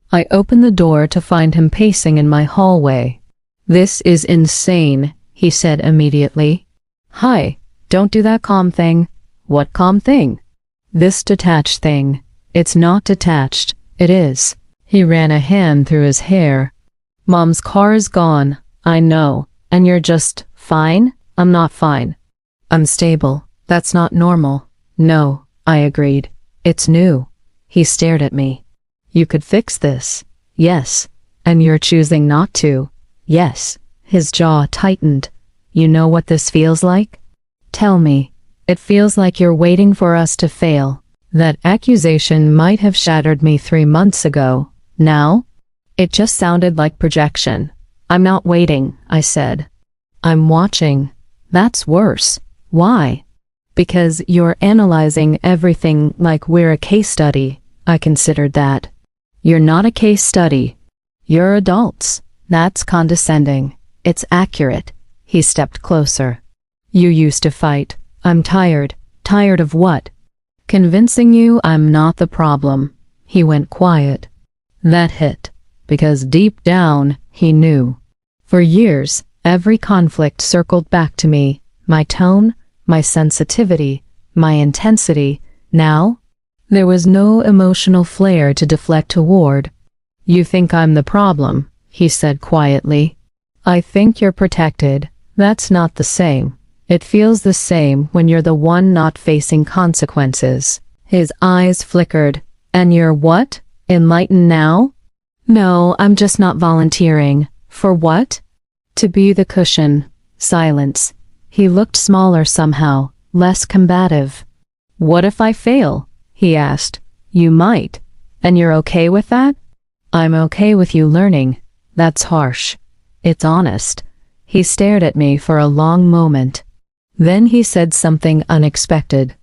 [SPEAKER 1] I opened the door to find him pacing in my hallway. This is insane, he said immediately. Hi, don't do that calm thing. What calm thing? This detached thing. It's not detached. It is. He ran a hand through his hair. Mom's car is gone. I know. And you're just fine? I'm not fine. I'm stable. That's not normal. No, I agreed. It's new. He stared at me. You could fix this. Yes. And you're choosing not to. Yes. His jaw tightened. You know what this feels like? Tell me. It feels like you're waiting for us to fail. That accusation might have shattered me 3 months ago. Now? It just sounded like projection. I'm not waiting, I said. I'm watching. That's worse. Why? Because you're analyzing everything like we're a case study. I considered that. You're not a case study. You're adults. That's condescending. It's accurate. He stepped closer. You used to fight. I'm tired. Tired of what? Convincing you I'm not the problem. He went quiet. That hit, because deep down, he knew. For years, every conflict circled back to me, my tone, my sensitivity, my intensity. Now, there was no emotional flare to deflect toward. "You think I'm the problem," he said quietly. "I think you're protected. That's not the same. It feels the same when you're the one not facing consequences." His eyes flickered. "And you're what? Enlightened now?" "No, I'm just not volunteering." "For what?" "To be the cushion." Silence. He looked smaller somehow, less combative. "What if I fail?" he asked. "You might. And you're okay with that?" "I'm okay with you learning." "That's harsh." "It's honest." He stared at me for a long moment. Then he said something unexpected.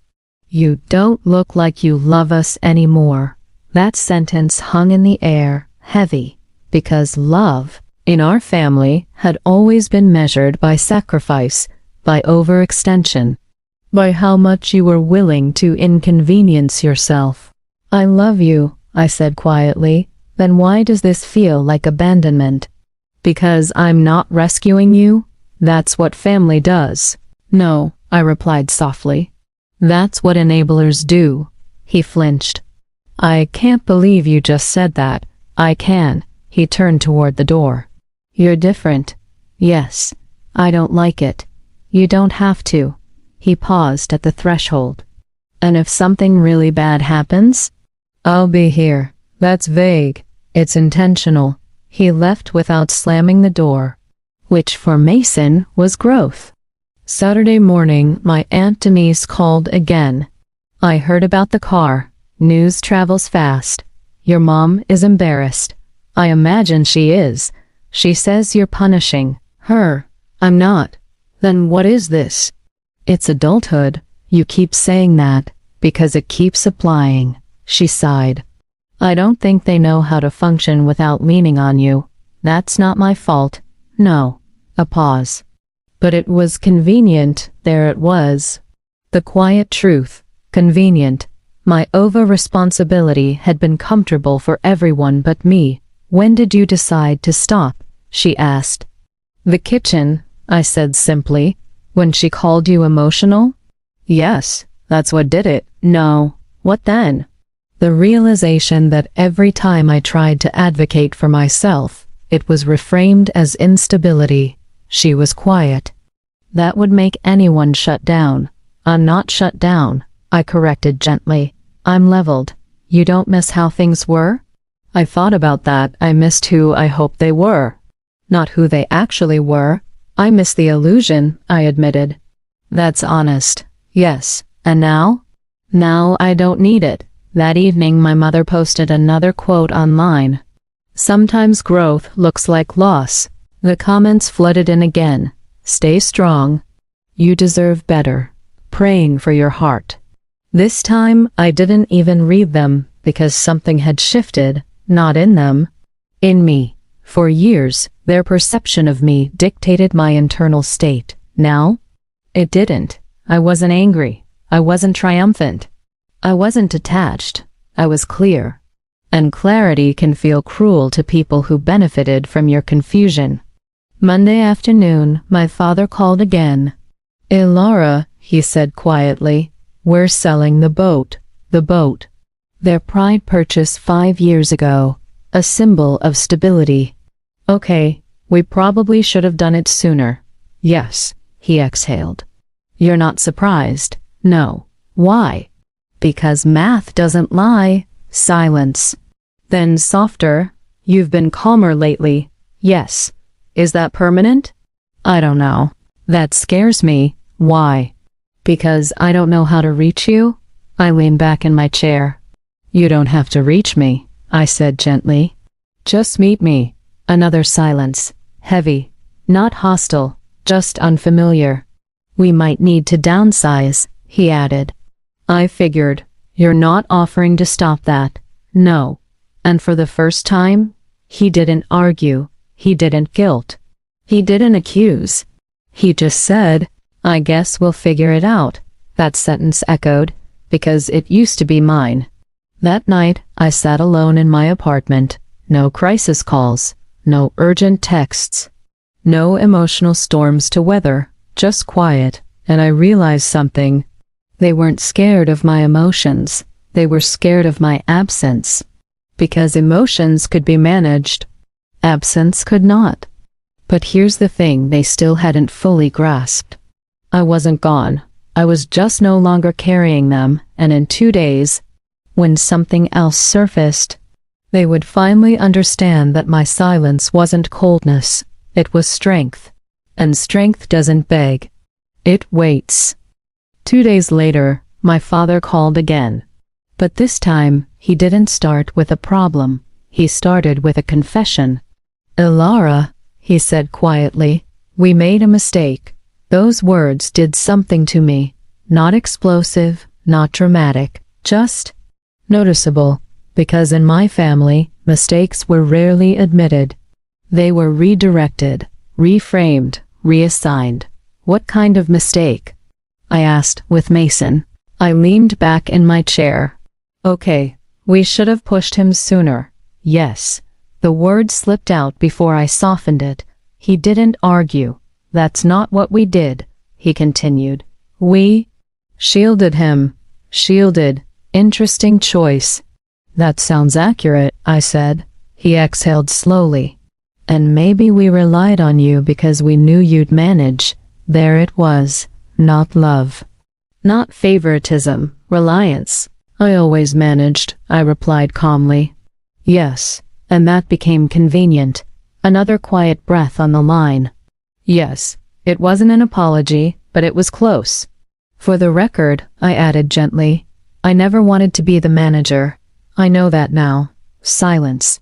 [SPEAKER 1] "You don't look like you love us anymore." That sentence hung in the air, heavy, because love, in our family, had always been measured by sacrifice, by overextension, by how much you were willing to inconvenience yourself. "I love you," I said quietly. "Then why does this feel like abandonment?" "Because I'm not rescuing you? That's what family does." "No," I replied softly. "That's what enablers do." He flinched. "I can't believe you just said that." "I can." He turned toward the door. "You're different." "Yes. I don't like it." "You don't have to." He paused at the threshold. "And if something really bad happens?" "I'll be here." "That's vague." "It's intentional." He left without slamming the door, which for Mason was growth. Saturday morning, my Aunt Denise called again. "I heard about the car. News travels fast. Your mom is embarrassed." "I imagine she is. She says you're punishing her." "I'm not." "Then what is this?" "It's adulthood. You keep saying that, because it keeps applying." She sighed. "I don't think they know how to function without leaning on you. That's not my fault." "No." A pause. "But it was convenient." There it was. The quiet truth. Convenient. My over-responsibility had been comfortable for everyone but me. "When did you decide to stop?" she asked. "The kitchen," I said simply. "When she called you emotional?" "Yes, that's what did it." "No." "What then?" The realization that every time I tried to advocate for myself, it was reframed as instability. She was quiet. That would make anyone shut down. "I'm not shut down," I corrected gently. "I'm leveled." "You don't miss how things were?" I thought about that. I missed who I hoped they were, not who they actually were. "I miss the illusion," I admitted. "That's honest." "Yes. And now?" "Now I don't need it." That evening my mother posted another quote online. "Sometimes growth looks like loss." The comments flooded in again. "Stay strong. You deserve better. Praying for your heart." This time I didn't even read them, because something had shifted, not in them, in me. For years, their perception of me dictated my internal state. Now, it didn't. I wasn't angry. I wasn't triumphant. I wasn't detached. I was clear. And clarity can feel cruel to people who benefited from your confusion. Monday afternoon, my father called again. "Ilara," he said quietly, "we're selling the boat." The boat. Their pride purchase 5 years ago. A symbol of stability. "Okay, we probably should have done it sooner." "Yes," he exhaled. "You're not surprised?" "No." "Why?" "Because math doesn't lie." Silence. Then softer. "You've been calmer lately." "Yes." "Is that permanent?" "I don't know." "That scares me." "Why?" "Because I don't know how to reach you." I leaned back in my chair. "You don't have to reach me," I said gently. "Just meet me." Another silence. Heavy. Not hostile, just unfamiliar. "We might need to downsize," he added. I figured. "You're not offering to stop that." "No." And for the first time, he didn't argue. He didn't guilt. He didn't accuse. He just said, "I guess we'll figure it out." That sentence echoed, because it used to be mine. That night, I sat alone in my apartment. No crisis calls. No urgent texts. No emotional storms to weather, just quiet, and I realized something. They weren't scared of my emotions, they were scared of my absence. Because emotions could be managed, absence could not. But here's the thing they still hadn't fully grasped. I wasn't gone. I was just no longer carrying them, and in 2 days, when something else surfaced, they would finally understand that my silence wasn't coldness, it was strength. And strength doesn't beg. It waits. 2 days later, my father called again. But this time, he didn't start with a problem. He started with a confession. "Ilara," he said quietly, "we made a mistake. Those words did something to me. Not explosive, not dramatic, just noticeable. Because in my family, mistakes were rarely admitted. They were redirected, reframed, reassigned." "What kind of mistake?" I asked with Mason. I leaned back in my chair. "Okay, we should have pushed him sooner." "Yes." The word slipped out before I softened it. He didn't argue. "That's not what we did," he continued. "We shielded him." Shielded. Interesting choice. "That sounds accurate," I said. He exhaled slowly. "And maybe we relied on you because we knew you'd manage." There it was. Not love. Not favoritism. Reliance. "I always managed," I replied calmly. "Yes, and that became convenient." Another quiet breath on the line. "Yes, it wasn't an apology, but it was close." "For the record," I added gently, "I never wanted to be the manager. I know that now." Silence.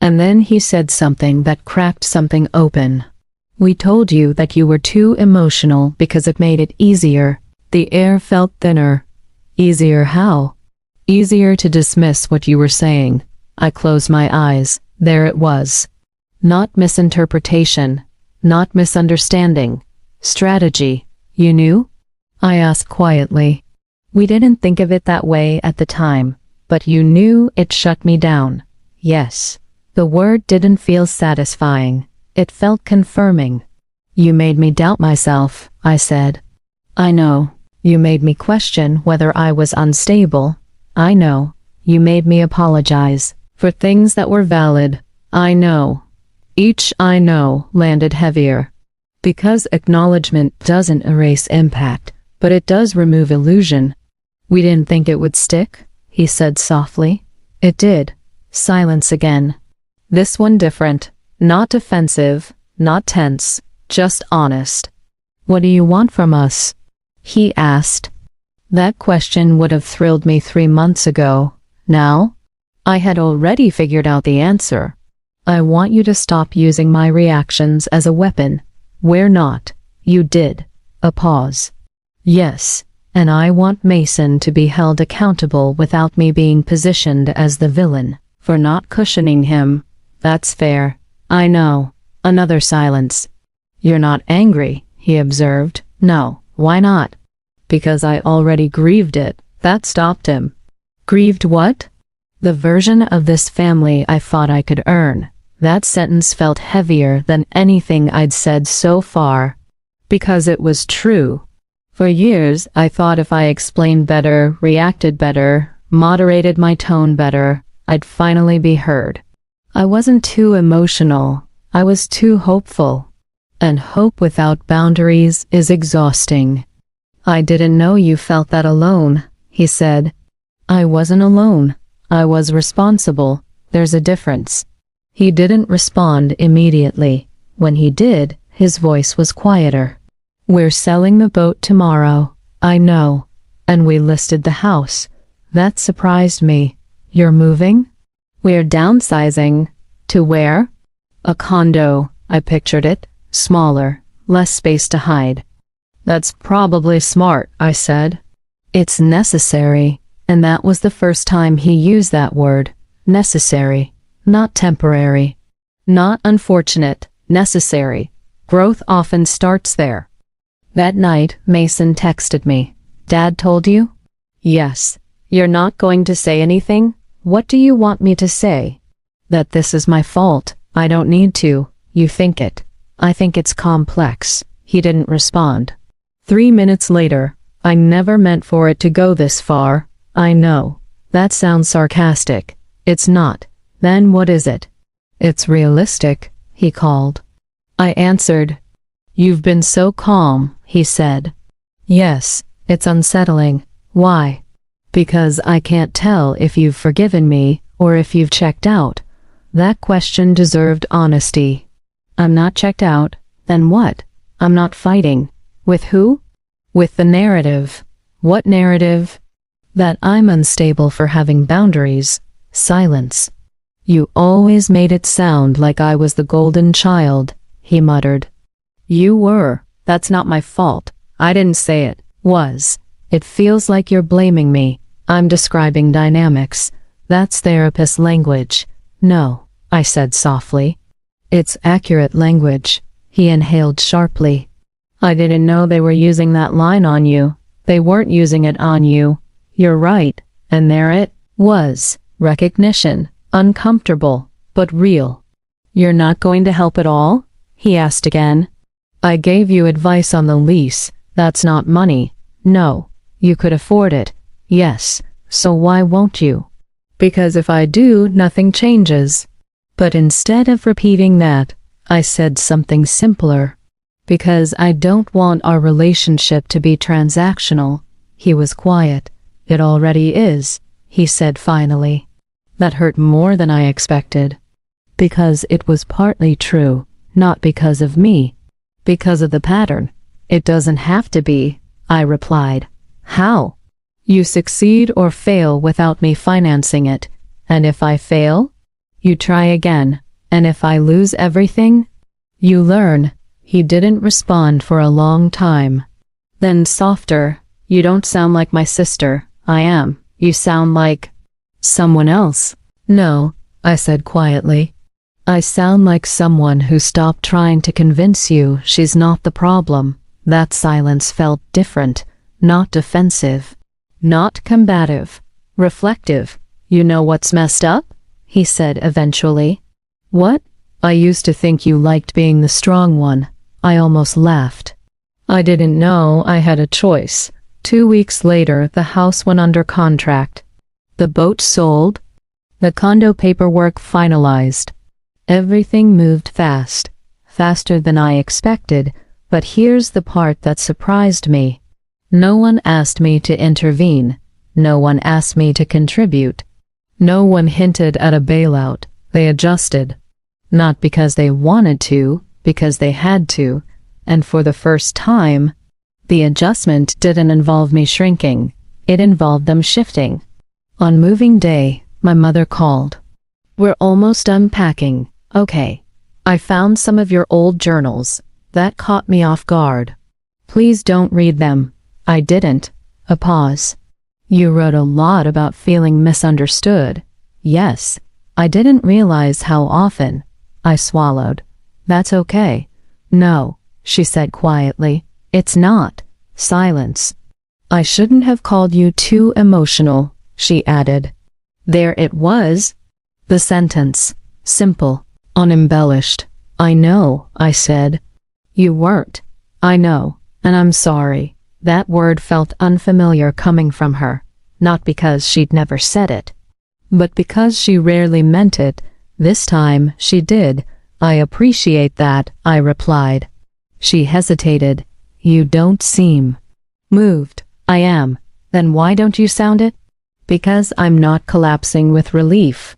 [SPEAKER 1] And then he said something that cracked something open. "We told you that you were too emotional because it made it easier." The air felt thinner. Easier how? Easier to dismiss what you were saying. I closed my eyes. There it was. Not misinterpretation. Not misunderstanding. Strategy. "You knew?" I asked quietly. "We didn't think of it that way at the time, but you knew it shut me down." "Yes." The word didn't feel satisfying. It felt confirming. "You made me doubt myself," I said. "I know." "You made me question whether I was unstable." "I know." "You made me apologize for things that were valid." "I know." Each "I know" landed heavier. Because acknowledgement doesn't erase impact, but it does remove illusion. "We didn't think it would stick," he said softly. "It did." Silence again. This one different. Not defensive, not tense, just honest. "What do you want from us?" he asked. That question would have thrilled me 3 months ago. Now, I had already figured out the answer. "I want you to stop using my reactions as a weapon." "We're not." "You did." A pause. "Yes, and I want Mason to be held accountable without me being positioned as the villain for not cushioning him." "That's fair." "I know." Another silence. "You're not angry," he observed. "No." "Why not?" "Because I already grieved it." That stopped him. "Grieved what?" "The version of this family I thought I could earn." That sentence felt heavier than anything I'd said so far. Because it was true. For years, I thought if I explained better, reacted better, moderated my tone better, I'd finally be heard. I wasn't too emotional. I was too hopeful. And hope without boundaries is exhausting. "I didn't know you felt that alone," he said. "I wasn't alone. I was responsible. There's a difference." He didn't respond immediately. When he did, his voice was quieter. "We're selling the boat tomorrow." "I know." "And we listed the house." That surprised me. "You're moving?" "We're downsizing." "To where?" "A condo." I pictured it. Smaller, less space to hide. "That's probably smart," I said. "It's necessary." And that was the first time he used that word. Necessary. Not temporary. Not unfortunate. Necessary. Growth often starts there. That night, Mason texted me. "Dad told you?" "Yes." "You're not going to say anything?" "What do you want me to say?" "That this is my fault. I don't need to. You think it." I think it's complex. He didn't respond. 3 minutes later, I never meant for it to go this far. I know. That sounds sarcastic. It's not. Then what is it? It's realistic, he called. I answered. You've been so calm, he said. Yes, it's unsettling. Why? Because I can't tell if you've forgiven me or if you've checked out. That question deserved honesty. I'm not checked out. Then what? I'm not fighting. With who? With the narrative. What narrative? That I'm unstable for having boundaries. Silence. You always made it sound like I was the golden child, he muttered. You were. That's not my fault. I didn't say it. Was. It feels like you're blaming me. I'm describing dynamics. That's therapist language. No, I said softly. It's accurate language. He inhaled sharply. I didn't know they were using that line on you. They weren't using it on you. You're right. And there it was. Recognition. Uncomfortable, but real. You're not going to help at all? He asked again. I gave you advice on the lease. That's not money. No. You could afford it. Yes. So why won't you? Because if I do, nothing changes. But instead of repeating that, I said something simpler. Because I don't want our relationship to be transactional. He was quiet. It already is, he said finally. That hurt more than I expected. Because it was partly true, not because of me. Because of the pattern. It doesn't have to be, I replied. How? You succeed or fail without me financing it. And if I fail? You try again. And if I lose everything? You learn. He didn't respond for a long time. Then softer. You don't sound like my sister. I am. You sound like someone else. No, I said quietly. I sound like someone who stopped trying to convince you she's not the problem. That silence felt different, not defensive, not combative, reflective. You know what's messed up? He said eventually. What? I used to think you liked being the strong one. I almost laughed. I didn't know I had a choice. 2 weeks later, the house went under contract. The boat sold. The condo paperwork finalized. Everything moved fast, faster than I expected, but here's the part that surprised me. No one asked me to intervene. No one asked me to contribute. No one hinted at a bailout. They adjusted. Not because they wanted to, because they had to, and for the first time, the adjustment didn't involve me shrinking. It involved them shifting. On moving day, my mother called. We're almost unpacking. Okay. I found some of your old journals. That caught me off guard. Please don't read them. I didn't. A pause. You wrote a lot about feeling misunderstood. Yes. I didn't realize how often. I swallowed. That's okay. No, she said quietly. It's not. Silence. I shouldn't have called you too emotional, she added. There it was. The sentence. Simple. Unembellished. I know, I said. You weren't. I know, and I'm sorry. That word felt unfamiliar coming from her, not because she'd never said it, but because she rarely meant it. This time she did. I appreciate that, I replied. She hesitated. You don't seem moved. I am. Then why don't you sound it? Because I'm not collapsing with relief.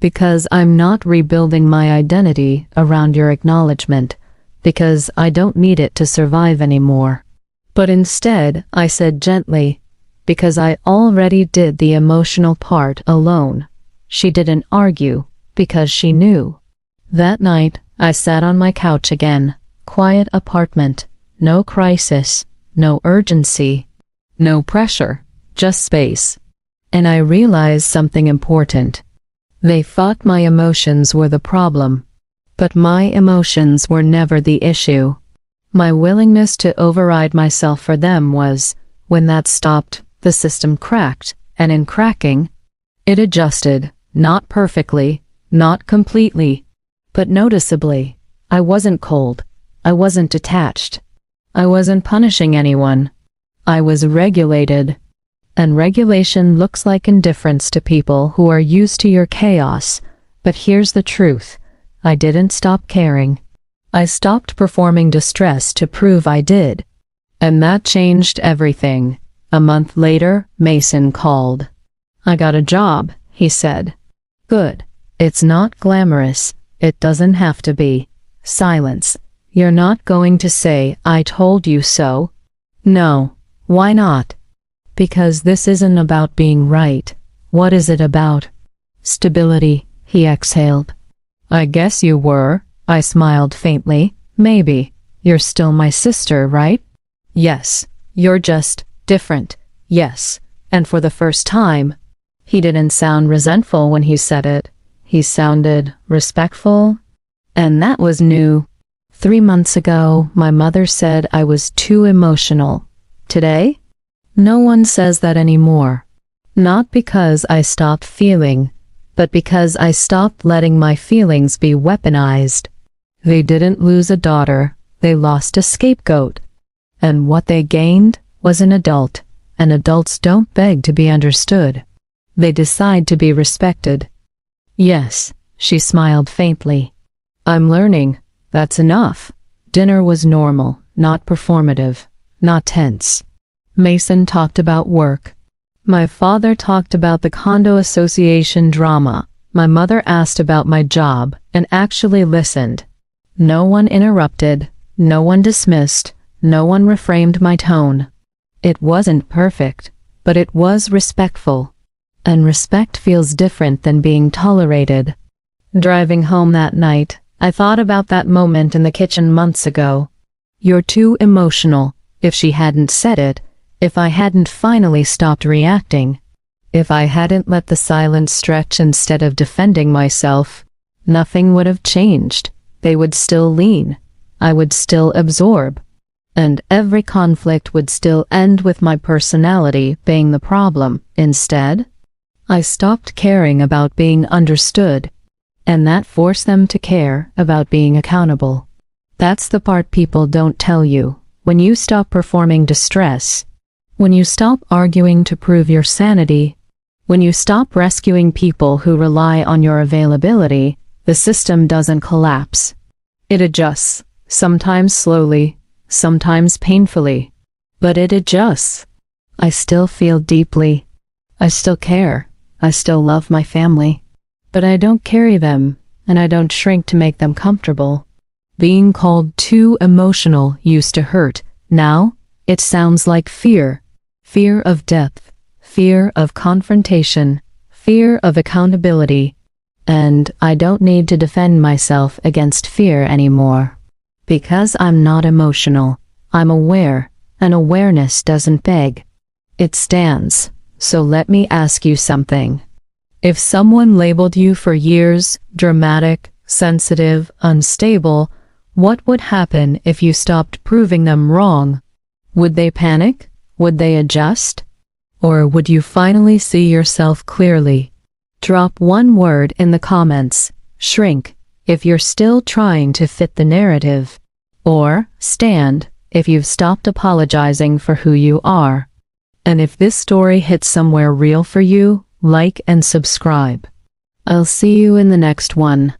[SPEAKER 1] Because I'm not rebuilding my identity around your acknowledgement. Because I don't need it to survive anymore. But instead, I said gently, because I already did the emotional part alone. She didn't argue, because she knew. That night, I sat on my couch again. Quiet apartment. No crisis. No urgency. No pressure. Just space. And I realized something important. They thought my emotions were the problem. But my emotions were never the issue. My willingness to override myself for them was, when that stopped, the system cracked, and in cracking, it adjusted, not perfectly, not completely, but noticeably. I wasn't cold. I wasn't detached. I wasn't punishing anyone. I was regulated. And regulation looks like indifference to people who are used to your chaos. But here's the truth. I didn't stop caring. I stopped performing distress to prove I did. And that changed everything. A month later, Mason called. "I got a job," he said. "Good. It's not glamorous. It doesn't have to be." Silence. "You're not going to say, 'I told you so'?" "No." "Why not?" "Because this isn't about being right." "What is it about?" "Stability," he exhaled. "I guess you were." I smiled faintly. "Maybe. You're still my sister, right?" "Yes. You're just different." "Yes." And for the first time, he didn't sound resentful when he said it. He sounded respectful. And that was new. 3 months ago, my mother said I was too emotional. Today, no one says that anymore. Not because I stopped feeling, but because I stopped letting my feelings be weaponized. They didn't lose a daughter, they lost a scapegoat. And what they gained was an adult, and adults don't beg to be understood. They decide to be respected. "Yes," she smiled faintly. "I'm learning. That's enough." Dinner was normal, not performative, not tense. Mason talked about work. My father talked about the condo association drama. My mother asked about my job and actually listened. No one interrupted, no one dismissed, no one reframed my tone. It wasn't perfect, but it was respectful. And respect feels different than being tolerated. Driving home that night, I thought about that moment in the kitchen months ago. "You're too emotional." If she hadn't said it, if I hadn't finally stopped reacting, if I hadn't let the silence stretch instead of defending myself, nothing would have changed. They would still lean. I would still absorb. And every conflict would still end with my personality being the problem. Instead, I stopped caring about being understood, and that forced them to care about being accountable. That's the part people don't tell you. When you stop performing distress, when you stop arguing to prove your sanity, when you stop rescuing people who rely on your availability, the system doesn't collapse. It adjusts, sometimes slowly, sometimes painfully, but it adjusts. I still feel deeply. I still care. I still love my family. But I don't carry them, and I don't shrink to make them comfortable. Being called too emotional used to hurt. Now, it sounds like fear. Fear of depth, fear of confrontation, fear of accountability. And I don't need to defend myself against fear anymore. Because I'm not emotional, I'm aware, and awareness doesn't beg. It stands. So let me ask you something. If someone labeled you for years, dramatic, sensitive, unstable, what would happen if you stopped proving them wrong? Would they panic? Would they adjust? Or would you finally see yourself clearly? Drop one word in the comments. Shrink, if you're still trying to fit the narrative. Or stand, if you've stopped apologizing for who you are. And if this story hits somewhere real for you, like and subscribe. I'll see you in the next one.